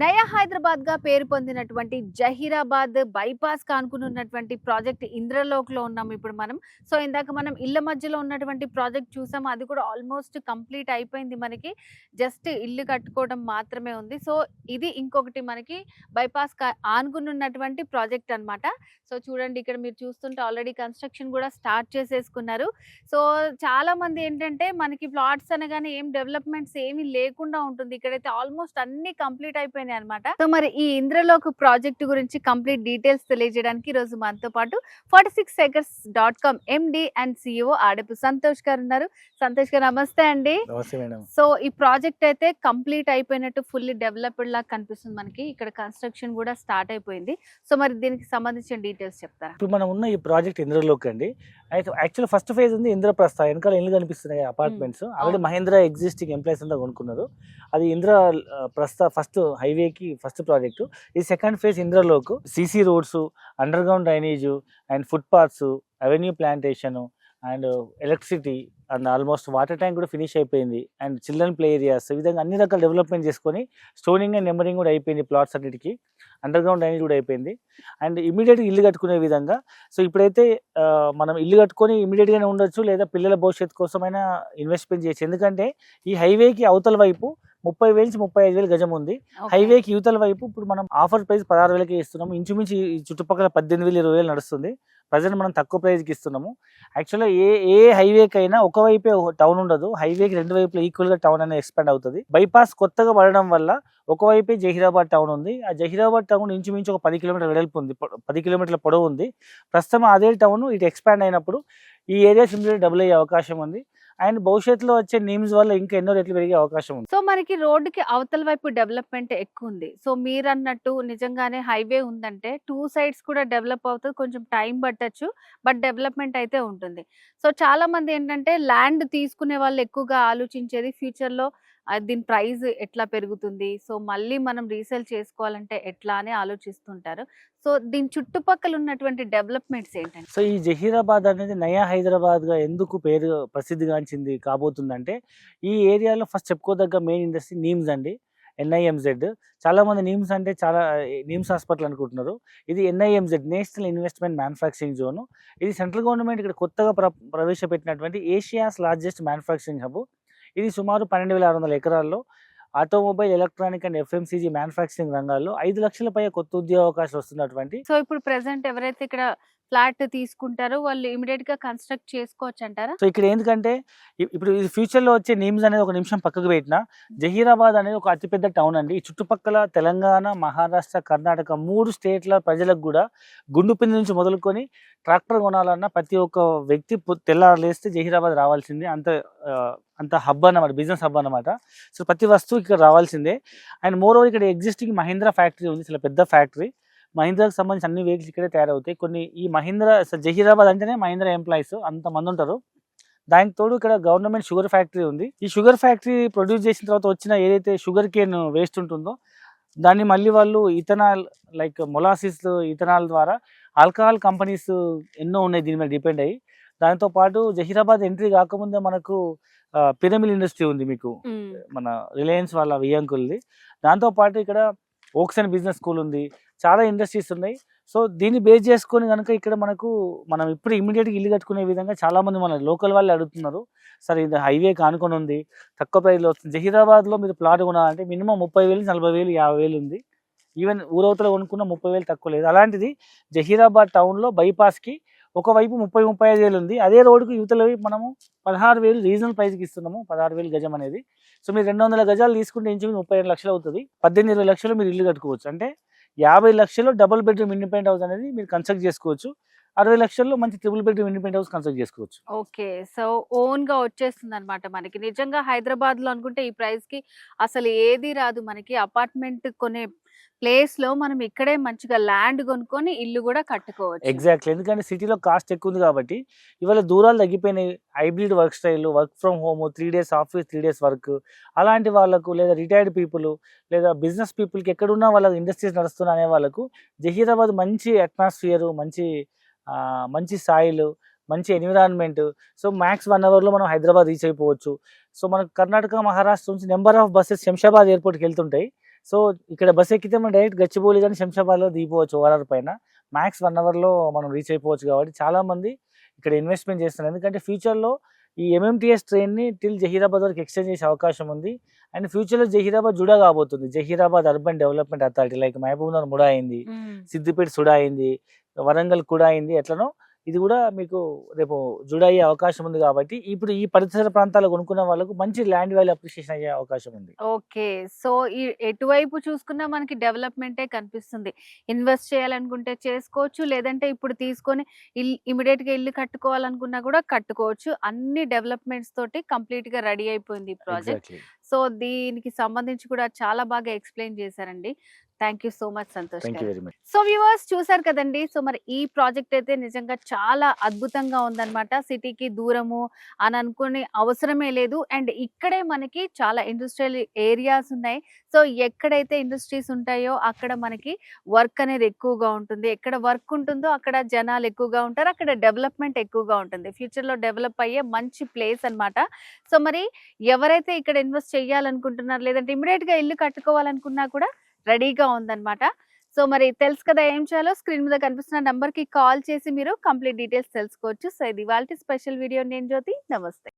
నయా హైదరాబాద్ గా పేరు పొందినటువంటి జహీరాబాద్ బైపాస్ కానుకున్నటువంటి ప్రాజెక్ట్ ఇంద్రలోక్ లో ఉన్నాం ఇప్పుడు మనం. సో ఇందాక మనం ఇళ్ళ మధ్యలో ఉన్నటువంటి ప్రాజెక్ట్ చూసాం, అది కూడా ఆల్మోస్ట్ కంప్లీట్ అయిపోయింది. మనకి జస్ట్ ఇల్లు కట్టుకోవడం మాత్రమే ఉంది. సో ఇది ఇంకొకటి మనకి బైపాస్ ఆనుకున్నటువంటి ప్రాజెక్ట్ అన్నమాట. సో చూడండి, ఇక్కడ మీరు చూస్తుంటే ఆల్రెడీ కన్స్ట్రక్షన్ కూడా స్టార్ట్ చేసేసుకున్నారు. సో చాలా మంది ఏంటంటే మనకి ప్లాట్స్ అనగానే ఏం డెవలప్మెంట్స్ ఏమీ లేకుండా ఉంటుంది. ఇక్కడైతే ఆల్మోస్ట్ అన్ని కంప్లీట్ అయిపోయినాయి అన్నమాట. సో మరి ఈ ఇంద్రలోక్ ప్రాజెక్ట్ గురించి కంప్లీట్ డీటెయిల్స్ తెలియజేయడానికి ఈ రోజు మనతో పాటు 46acres.com MD and CEO Adapu Santosh గారు ఉన్నారు. సంతోష్ గారు నమస్తే అండి. నమస్తే మేడం. సో ఈ ప్రాజెక్ట్ అయితే కంప్లీట్ అయిపోయినట్టు, ఫుల్లీ డెవలప్డ్ లాగా కనిపిస్తుంది మనకి. ఇక్కడ కన్స్ట్రక్షన్ కూడా స్టార్ట్ అయిపోయింది. సో మరి దీనికి సంబంధించిన డీటెయిల్స్ చెప్తారా? ఇప్పుడు మనం ఉన్న ఈ ప్రాజెక్ట్ ఇంద్రలోక్ అండి. అయితే యాక్చువల్ ఫస్ట్ ఫేజ్ ఉంది ఇంద్రప్రస్థ. వెనకాల ఇల్లు కనిపిస్తున్నాయి, apartments. Already Mahindra existing employees అంతా కొనుక్కున్నారు. అది ఇంద్ర ప్రస్థ ఫస్ట్ హైవేకి ఫస్ట్ ప్రాజెక్టు. ఈ second phase Indralok. CC roads, underground drainage and footpaths, avenue plantation and electricity and almost water tank కూడా ఫినిష్ అయిపోయింది. అండ్ చిల్డ్రన్ ప్లే ఏరియాస్, ఈ విధంగా అన్ని రకాల డెవలప్మెంట్ చేసుకొని స్టోనింగ్ అండ్ నెంబరింగ్ కూడా అయిపోయింది. ప్లాట్స్ అన్నిటికీ అండర్ గ్రౌండ్ డ్రైనేజ్ కూడా అయిపోయింది. అండ్ ఇమీడియట్గా ఇల్లు కట్టుకునే విధంగా. సో ఇప్పుడైతే మనం ఇల్లు కట్టుకొని ఇమీడియట్గానే ఉండొచ్చు, లేదా పిల్లల భవిష్యత్తు కోసమైనా ఇన్వెస్ట్మెంట్ చేయొచ్చు. ఎందుకంటే ఈ హైవేకి అవతల వైపు 30,000 నుంచి 35,000 గజం ఉంది. హైవేకి యువతల వైపు ఇప్పుడు మనం ఆఫర్ ప్రైస్ 16,000కి ఇస్తున్నాము. ఇంచుమించి ఈ చుట్టుపక్కల 18,000-20,000 నడుస్తుంది. ప్రజెంట్ మనం తక్కువ ప్రైస్కి ఇస్తున్నాము. యాక్చువల్గా ఏ హైవేకైనా ఒకవైపే టౌన్ ఉండదు. హైవేకి రెండు వైపులా ఈక్వల్గా టౌన్ అనేది ఎక్స్పాండ్ అవుతుంది. బైపాస్ కొత్తగా పడడం వల్ల ఒకవైపే జహీరాబాద్ టౌన్ ఉంది. ఆ జహీరాబాద్ టౌన్ ఇంచుమించు ఒక 10 కిలోమీటర్ల వెడల్పు ఉంది, 10 కిలోమీటర్ల పొడవు ఉంది. ప్రస్తుతం అదే టౌన్ ఇటు ఎక్స్పాండ్ అయినప్పుడు ఈ ఏరియాస్ ఇమీడియట్ డబుల్ అయ్యే అవకాశం ఉంది. అండ్ భవిష్యత్తులో వచ్చే నీమ్స్ వల్ల ఇంకా ఎన్నో రెట్లు పెరిగే అవకాశం ఉంది. సో మనకి రోడ్డుకి అవతల వైపు డెవలప్మెంట్ ఎక్కువ ఉంది. సో మీరు అన్నట్టు నిజంగానే హైవే ఉందంటే 2 సైడ్స్ కూడా డెవలప్ అవుతుంది. కొంచెం టైం పట్టచ్చు, బట్ డెవలప్మెంట్ అయితే ఉంటుంది. సో చాలా మంది ఏంటంటే ల్యాండ్ తీసుకునే వాళ్ళు ఎక్కువగా ఆలోచించేది ఫ్యూచర్లో దీని ప్రైస్ ఎట్లా పెరుగుతుంది, సో మళ్ళీ మనం రీసేల్ చేసుకోవాలంటే ఎట్లా అని ఆలోచిస్తుంటారు. సో దీని చుట్టుపక్కల ఉన్నటువంటి డెవలప్మెంట్స్ ఏంటంటే? సో ఈ జహీరాబాద్ అనేది నయా హైదరాబాద్గా ఎందుకు పేరు ప్రసిద్ధిగాంచింది కాబోతుందంటే, ఈ ఏరియాలో ఫస్ట్ చెప్పుకోదగ్గ మెయిన్ ఇండస్ట్రీ నీమ్స్ అండి. NIMZ. చాలామంది నీమ్స్ అంటే నీమ్స్ హాస్పిటల్ అనుకుంటున్నారు. ఇది NIMZ, national investment manufacturing zone. ఇది సెంట్రల్ గవర్నమెంట్ ఇక్కడ కొత్తగా ప్రవేశపెట్టినటువంటి ఏషియాస్ లార్జెస్ట్ మ్యానుఫ్యాక్చరింగ్ హబ్. ఇది సుమారు 12,600 ఎకరాల్లో automobile, electronic and FMCG manufacturing రంగాల్లో 5 లక్షల పై కొత్త ఉద్యోగ అవకాశాలు వస్తున్నటువంటి. సో ఇప్పుడు ప్రెసెంట్ ఎవరైతే ఇక్కడ ఫ్లాట్ తీసుకుంటారో వాళ్ళు ఇమీడియట్ గా కన్స్ట్రక్ట్ చేసుకోవచ్చు అంటారా? సో ఇక్కడ ఎందుకంటే ఇప్పుడు ఇది ఫ్యూచర్లో వచ్చే నీమ్స్ అనేది ఒక నిమిషం పక్కకు పెట్టిన, జహీరాబాద్ అనేది ఒక అతిపెద్ద టౌన్ అండి. ఈ చుట్టుపక్కల తెలంగాణ, మహారాష్ట్ర, కర్ణాటక 3 స్టేట్ల ప్రజలకు కూడా గుండుపిండి నుంచి మొదలుకొని ట్రాక్టర్ కొనాలన్నా ప్రతి ఒక్క వ్యక్తి తెల్లారలేస్తే జహీరాబాద్ రావాల్సిందే. అంత హబ్ అన్నమాట, బిజినెస్ హబ్ అన్నమాట. సో ప్రతి వస్తువు ఇక్కడ రావాల్సిందే. అండ్ మోరోవర్ ఇక్కడ ఎగ్జిస్టింగ్ మహీంద్రా ఫ్యాక్టరీ ఉంది, చాలా పెద్ద ఫ్యాక్టరీ. మహీంద్రాకి సంబంధించి అన్ని వెహికల్స్ ఇక్కడే తయారవుతాయి. కొన్ని ఈ మహీంద్రా జహీరాబాద్ అంటేనే మహీంద్రా ఎంప్లాయీస్ అంతమంది ఉంటారు. దానికి తోడు ఇక్కడ గవర్నమెంట్ షుగర్ ఫ్యాక్టరీ ఉంది. ఈ షుగర్ ఫ్యాక్టరీ ప్రొడ్యూస్ చేసిన తర్వాత వచ్చిన ఏదైతే షుగర్ కేన్ వేస్ట్ ఉంటుందో దాన్ని మళ్ళీ వాళ్ళు ఇథనాల్, లైక్ మొలాసిస్, ఇథనాల్ ద్వారా ఆల్కహాల్ కంపెనీస్ ఎన్నో ఉన్నాయి దీని మీద డిపెండ్ అయ్యి. దాంతో పాటు జహీరాబాద్ ఎంట్రీ కాకముందే మనకు పిరమిల్ ఇండస్ట్రీ ఉంది, మీకు మన రిలయన్స్ వాళ్ళ వియంకుల్ది. దాంతోపాటు ఇక్కడ ఓక్సన్ బిజినెస్ స్కూల్ ఉంది, చాలా ఇండస్ట్రీస్ ఉన్నాయి. సో దీన్ని బేస్ చేసుకొని కనుక ఇక్కడ మనం ఇప్పుడు ఇమీడియట్గా ఇల్లు కట్టుకునే విధంగా చాలామంది మన లోకల్ వాళ్ళు అడుగుతున్నారు. సరే ఇది హైవే కానుకొని ఉంది, తక్కువ ప్రైస్లో వస్తుంది. జహీరాబాద్లో మీరు ప్లాట్ కొనాలంటే మినిమం 30,000, 40,000, 50,000 ఉంది. ఈవెన్ ఊరవతలో కొనుక్కున్న 30,000 తక్కువ లేదు. అలాంటిది జహీరాబాద్ టౌన్లో బైపాస్కి ఒకవైపు 30-35,000 ఉంది. అదే రోడ్డుకు యువతల వైపు మనము 16,000 రీజనల్ ప్రైస్కి ఇస్తున్నాము, 16,000 గజం అనేది. సో మీరు 200 గజాలు తీసుకుంటే ఇంచుమించు 32 లక్షలు అవుతుంది. 18-20 లక్షలు మీరు ఇల్లు కట్టుకోవచ్చు. అంటే 50 లక్షలు డబుల్ బెడ్రూమ్ ఇండిపెండెంట్ హౌస్ అనేది మీరు కన్స్ట్రక్ట్ చేసుకోవచ్చు. 60 లక్షల్లో మంచి triple bedroom independent house construct చేసుకోవచ్చు. ఓకే. సో ఓన్ గా వచ్చేస్తుంది అనమాట మనకి. నిజంగా హైదరాబాద్ లో అనుకుంటే ఈ ప్రైస్ కి అసలు ఏది రాదు. మనకి అపార్ట్మెంట్ కొనే ప్లేస్ లో మనం ఇక్కడే మంచిగా ల్యాండ్ కొనుక్కొని ఇల్లు కూడా కట్టుకోవచ్చు. ఎగ్జాక్ట్లీ, ఎందుకంటే సిటీలో కాస్ట్ ఎక్కువ ఉంది కాబట్టి ఇవాళ దూరాలు తగ్గిపోయినాయి. Hybrid work style, work from home, 3 days office, 3 days work, అలాంటి వాళ్ళకు, లేదా రిటైర్డ్ పీపుల్, లేదా బిజినెస్ పీపుల్కి ఎక్కడున్నా వాళ్ళకి ఇండస్ట్రీస్ నడుస్తున్నా అనే వాళ్ళకు జహీరాబాద్ మంచి అట్మాస్ఫియర్, మంచి సాయిల్, మంచి ఎన్విరాన్మెంట్. సో మ్యాక్స్ 1 అవర్లో మనం హైదరాబాద్ రీచ్ అయిపోవచ్చు. సో మనకు కర్ణాటక, మహారాష్ట్ర నుంచి నెంబర్ ఆఫ్ బస్సెస్ శంషాబాద్ ఎయిర్పోర్ట్కి వెళ్తుంటాయి. సో ఇక్కడ బస్ ఎక్కితే మనం డైరెక్ట్ గచ్చిబౌలి కానీ శంషాబాద్లో దిగిపోవచ్చు ఓఆర్ఆర్ పైన. మ్యాక్స్ 1 అవర్లో మనం రీచ్ అయిపోవచ్చు. కాబట్టి చాలా మంది ఇక్కడ ఇన్వెస్ట్మెంట్ చేస్తున్నారు. ఎందుకంటే ఫ్యూచర్లో ఈ ఎంఎంటీఎస్ ట్రైన్ని టిల్ జహీరాబాద్ వరకు ఎక్స్టెండ్ చేసే అవకాశం ఉంది. అండ్ ఫ్యూచర్లో జహీరాబాద్ జుడా కాబోతుంది. Zaheerabad urban development authority, like Mahabubnagar MUDA అయింది, సిద్దిపేట సుడా అయింది, వరంగల్ కూడా అయింది. ఎట్లనో ఇది కూడా మీకు రేపు జుడా అయ్యే అవకాశం ఉంది. కాబట్టి ఇప్పుడు ఈ పరిసర ప్రాంతాలు కొనుక్కున్న వాళ్ళకు మంచి ల్యాండ్ వాల్యూ అప్రిషియేషన్ అయ్యే అవకాశం ఉంది. ఓకే. సో ఈ ఎటువైపు చూసుకున్నా మనకి డెవలప్‌మెంటే కనిపిస్తుంది. ఇన్వెస్ట్ చేయాలనుకుంటే చేసుకోవచ్చు. లేదంటే ఇప్పుడు తీసుకొని ఇమ్మీడియేట్‌గా ఇల్లు కట్టుకోవాలనుకున్నా కూడా కట్టుకోవచ్చు. అన్ని డెవలప్‌మెంట్స్ తోటి కంప్లీట్‌గా రెడీ అయిపోయింది ఈ ప్రాజెక్ట్. ఎగ్జాక్ట్లీ. సో దీనికి సంబంధించి కూడా చాలా బాగా ఎక్స్‌ప్లెయిన్ చేశారండి. Thank you so much Santosh thank you గారు. Very much. సో వ్యూవర్స్ చూసారు కదండి. సో మరి ఈ ప్రాజెక్ట్ అయితే నిజంగా చాలా అద్భుతంగా ఉందన్నమాట. సిటీకి దూరము అని అనుకునే అవసరమే లేదు. అండ్ ఇక్కడే మనకి చాలా ఇండస్ట్రియల్ ఏరియాస్ ఉన్నాయి. సో ఎక్కడైతే ఇండస్ట్రీస్ ఉంటాయో అక్కడ మనకి వర్క్ అనేది ఎక్కువగా ఉంటుంది. ఎక్కడ వర్క్ ఉంటుందో అక్కడ జనాలు ఎక్కువగా ఉంటారు. అక్కడ డెవలప్మెంట్ ఎక్కువగా ఉంటుంది. ఫ్యూచర్లో డెవలప్ అయ్యే మంచి ప్లేస్ అన్నమాట. సో మరి ఎవరైతే ఇక్కడ ఇన్వెస్ట్ చేయాలనుకుంటున్నారు, లేదంటే ఇమ్మీడియట్‌గా ఇల్లు కట్టుకోవాలనుకున్నా కూడా రెడీగా ఉందన్నమాట. సో మరి తెలుసు కదా ఏం చేయాలో. స్క్రీన్ మీద కనిపిస్తున్న నంబర్‌కి కాల్ చేసి మీరు కంప్లీట్ డీటెయిల్స్ తెలుసుకోవచ్చు. సో ఇది ఇవాల్టి స్పెషల్ వీడియో. నేను జ్యోతి. నమస్తే.